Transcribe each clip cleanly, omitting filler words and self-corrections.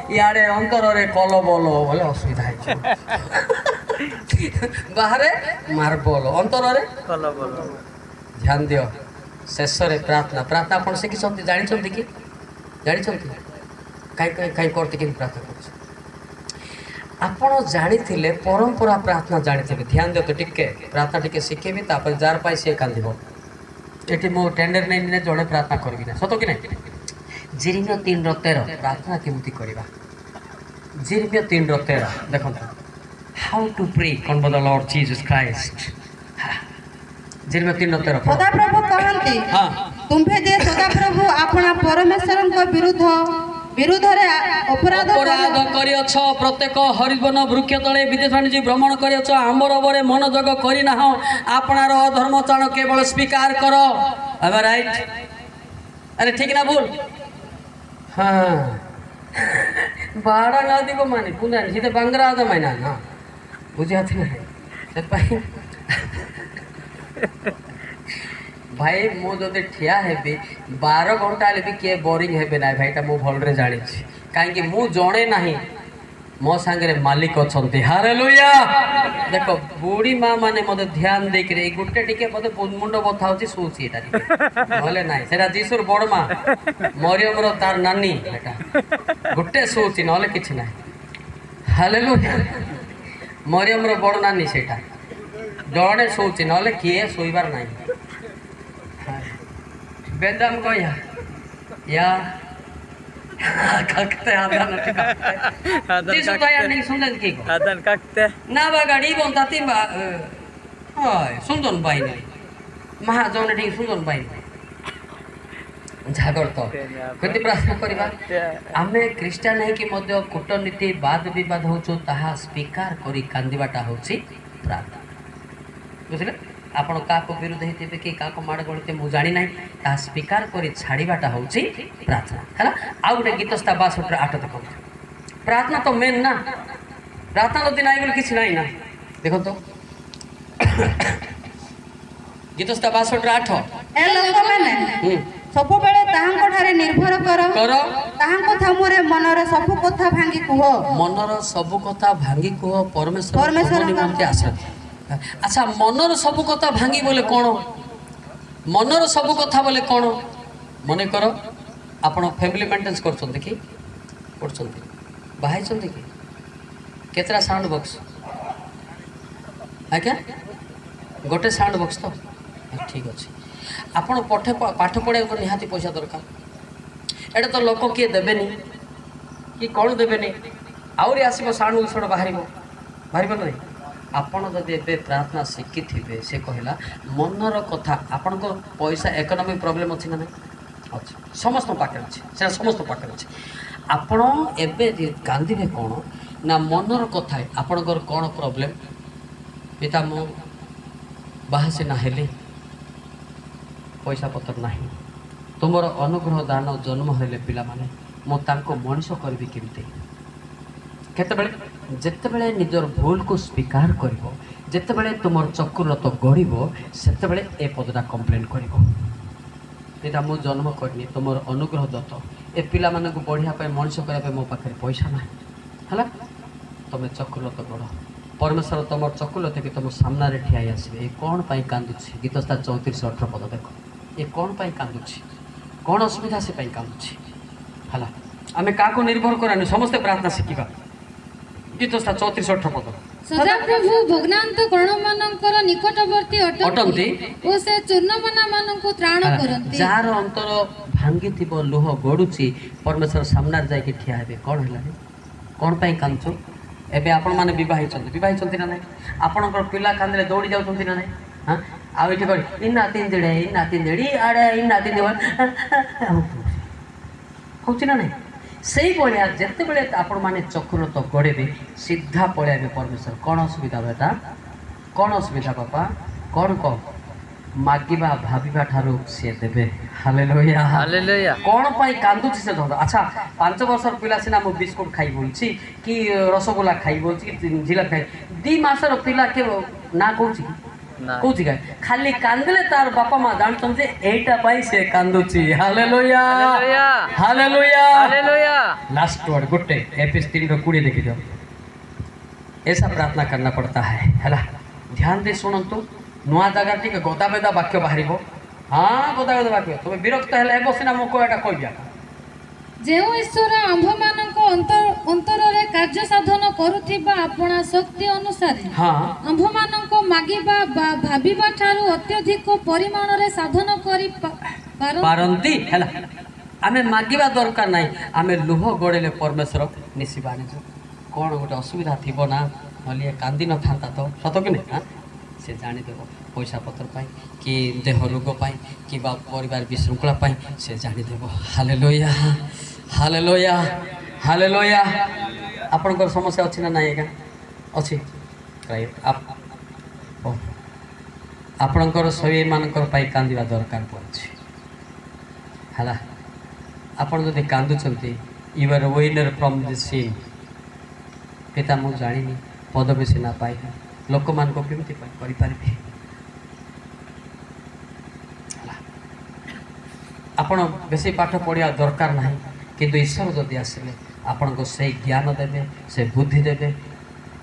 इे अंतर कल बल बोले असुविधा बाहर मार्बल अंतर ध्यान दियो शेष प्रार्थना प्रार्थना कौन शिखी जानते कि जानते कहीं कहीं करते कि प्रार्थना कर आपण जानी परंपरा प्रार्थना जानी ध्यान दियो तो टिके प्रार्थना टिके शिखेबी तापर जार पाई सी कांद ये मो टेंडर नहीं जड़े प्रार्थना करी ना सत कि नहीं जिरिमियो 3:13 प्रार्थना केमती करवा जिरिमियो 3:13 देखो हाउ टू प्रे कौन द लॉर्ड जीसस क्राइस्ट जिरिमियो 3:13 सदा प्रभु कहंती हां तुम्हे जे सदा प्रभु आपना परमेश्वर विरुद्ध रे अपराध करियछ प्रत्येक हरिवन वृक्ष तले विदेश वाणिज्य भ्रमण करियछ आम्बर बरे मनोजग करि ना आपनार धर्म चाण केवल स्वीकार करो एम राइट अरे ठीक ना भूल हाँ बाड़ा गादी को मानी पुना सीधे बंगरा आदा मायना ना बुझा थी ना भाई मो जदि ठिया हेबी 12 घंटा भी किए बोरिंग हेबे ना भाईटा मो भलरे जानी कहीं मु जणे नाही मो सांगे मालिक अच्छे हालेलुया देखो बुढ़ी माँ माने मत ध्यान देकर गोटे टिके मत मुंड बथा हो शोची ना ना से जीशुर बड़ माँ मरियम तार नानी गोटे शोची ना कि ना हालेलुया मरियम बड़ नानी से जड़े शोची ना किए शोबार ना बेदम को या ककते आदन जीसु दया नहीं सुनन की को आदन ककते ना बा गाड़ी बोलता ती बा हाय सुंदन बाई नहीं महाजन ठीक सुंदन बाई झागर तो कति प्रार्थना करबा आमे क्रिश्चियन है कि मध्य कूटनीति वाद विवाद होचो ताहा स्वीकार करी कांदीबाटा होची प्रार्थना बुझले आपण का को विरुद्ध हेते कि का को माड़ गणते मु जानि नाही ता स्वीकार करी छाड़ीबाटा होची प्रार्थना हला आ गुटे गीतस्ता 62 8 देखो प्रार्थना तो मेन ना प्रार्थना तो दिन आई बोल किछ नाही ना देखो तो गीतस्ता 62 8 ए लोक माने सब बेले ताहांको ठारे निर्भर करो ताहांको थामुरे मनर सब कथा भांगी कुह मनर सब कथा भांगी कुह परमेश्वर निमंते आश्रय अच्छा मनर सब कथा भांगी बोले कौन मनर सब कथा बोले कौन मन कर आपण फैमिली मेंटेनेंस करछन कि बाहाई कि केतरा साउंड बॉक्स आज्ञा गोटे साउंड बॉक्स तो ठीक अच्छे आपण पाठ पढ़ा को निहाती पैसा दरकार एटा तो लोक किए देबेनी कि कौन देबेनी आउरी आसीबो साउंड बॉक्स बाहर नहीं आपण जदि ए प्रार्थना शिखी थे से कहला मनर कथा आपण को पैसा इकोनॉमिक प्रॉब्लम अच्छी ना अच्छा समस्त पाखे अच्छे से समस्त पाखे अच्छे आपण एबे कांदे कौन ना मनर कथा आपणकर कौन प्रॉब्लम पिता मु बाहासे ना हेले पैसा पत्र ना तुमर अनुग्रह दान जन्म हेले पिला माने मो तांको मनुष्य करबी केमते केतेबेले जेतेबेले निजर भूल को स्वीकार करिवो जेतेबेले तुमर चक्रलत गढ़िबो सेतेबेले ए पदटा कंप्लेन करिवो एटा मो जन्म करनी तुमर अनुग्रह दत्त ए पिला माने को बढ़िया पे मनुष्य करिया पे मो पाखे पैसा ना हला तमे चक्रलत गढ़ परमेश्वर तुमर चक्रलत के तुम सामने रे ठिया आसीबे ए कोन पई कांदुछि गीतस्ता 34 18 पद देखो ए कोन पई कांदुछि कोन असुविधा से पई कांदुछि हला आमे का को निर्भर करानी समस्त प्रार्थना शिखिबा गीतस्था 34 18 पद सदा प्रभु भग्नांत कर्ण मानकर निकटवर्ती अटंती ओ से चूर्णमना माननको त्राण करंती जार अंतर भांगी थिबो लोह गडुची परमेश्वर सामने जाय के ठिया हेबे कोन हला कोन पई कांचो एबे आपण माने विवाहित ना नै आपणकर पिला कांदले दौड़ी जाउछंती ना नै हां आ एठी कर इना तीन देड़ी आड़े इना तीन देवा होची ना नै सही भाया जिते बड़े आपण मैंने चक्रत गड़े सीधा पलैबे परमेश्वर कौन असुविधा बेटा कौन असुविधा बापा कौन कह मागिबा भाविबा ठारू सी देबे हालेलुया हालेलुया कौन पाई कांदुछि से धर अच्छा 5 वर्षर पिला सिना मो बिस्कुट खाई बोलछि कि रसगोल्ला खाई बोलछि कि जिला खाई 2 मासर पिला के ना कहछि କୋଉଠି କାଏ ଖାଲି କାନ୍ଦିଲେ ତାର ବାପା ମା ଜାଣୁଛନ୍ତି ଏଇଟା ପାଇଁ ସେ କାନ୍ଦୁଛି। Hallelujah hallelujah hallelujah last word Gutte Apis 3:20 देखी दो। ऐसा प्रार्थना करना पड़ता है ना। ध्यान दे शुणु नुआ जगह टी गदा बेदा वाक्य बाहर। हाँ गदा गदा वाक्य तुम विरक्त है बसिना मो कहटा कहबिया ଯେଉଁ ଈଶ୍ୱର ଆମ୍ଭମାନଙ୍କ ଅନ୍ତରରେ କାର୍ଯ୍ୟ ସାଧନ କରୁଥିବା ଆପଣା ଶକ୍ତି ଅନୁସାରେ हाँ ଆମ୍ଭମାନଙ୍କ ମାଗିବା ବା ଭାବିବା ଠାରୁ ଅତ୍ୟଧିକ ପରିମାଣରେ ସାଧନ କରି पारंती है ना। आमे मागिबा दरकार नहीं आमे लुह गड़ेले परमेश्वर निशिबा निजो कौन गोटे असुविधा थी ना नलिए कांदी न था तो सत कि नहीं। हाँ से जानीदेव पैसा पत्र पाई कि देह रोग पाई कि परिवार विशृंखला पाई से जानीदेव। Hallelujah hallelujah hallelujah. आपणकर समस्या अच्छी ना नहीं आज्ञा अच्छी आपणकर सभी मानकर पाई कांदिबा दरकार पड़े है। आपड़ जदि कांदुंट you are winner from this scene. पिता मु जानी पदवी सीना पाई लोक मान को केमती करि आपण बेसी पाठ पढ़िया दरकार ना किंतु ईश्वर जदि आसिले आपण को से ज्ञान देवे से बुद्धि देवे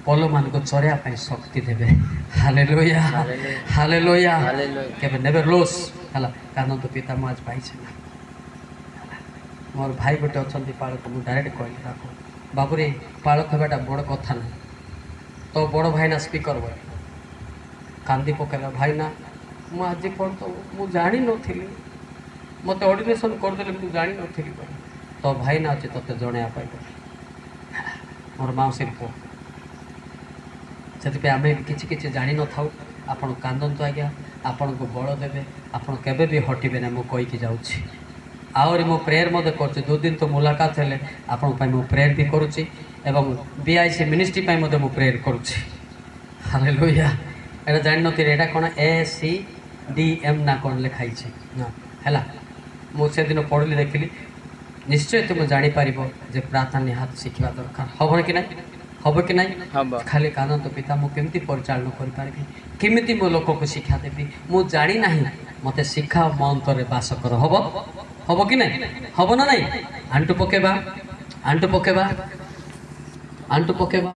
पल मान को चढ़िया शक्ति देवे। हालेलुया हालेलुया केबे नेवर लॉस हला कारण तो पिता मु आज पाई ना मोर भाई गोटे अच्छा पालक मुझे डायरेक्ट कहली बाबूरे पालक हवाटा बड़ कथा ना तो बड़ भाईना स्पीकर बोले कांदी पकेला भाईना मुझे मुझे जानी नी मत ऑर्डिनेशन करदे मुझे जानी नी तो भाईना अच्छे ते जनवाप मोर मौसी पुओ से आम कि जानी न था आपड़ कांदतु आज्ञा आपण को बल देवे आपड़ केबे भी हटबे ना मुझे कहीकि जाऊँगी आहरी मो प्रेयर मध्य कर दो दिन तो मुलाकात है आपण मो प्रेयर भी करुच्ची एवं बीआईसी मिनिस्ट्री मध्य मो प्रेयर करुच्ची। हालेलुया एटा जान नी एटा कौन ACDM ना कौन लिखाई है मुझे दिन पढ़ली देखिली निश्चय तुम जापर जे प्रार्थना निहात शिखा दरकार हम कि ना हम कि ना खाली कान तो पिता मुझे केमती परिचालन करी केमी मो लोक को शिक्षा देवी मुझे जानी ना मत शिखा मो अंतर बास कर हम कि नहीं हम ना नहीं आंटू पकेबा आंटू पकेबा आंटू पकेबा।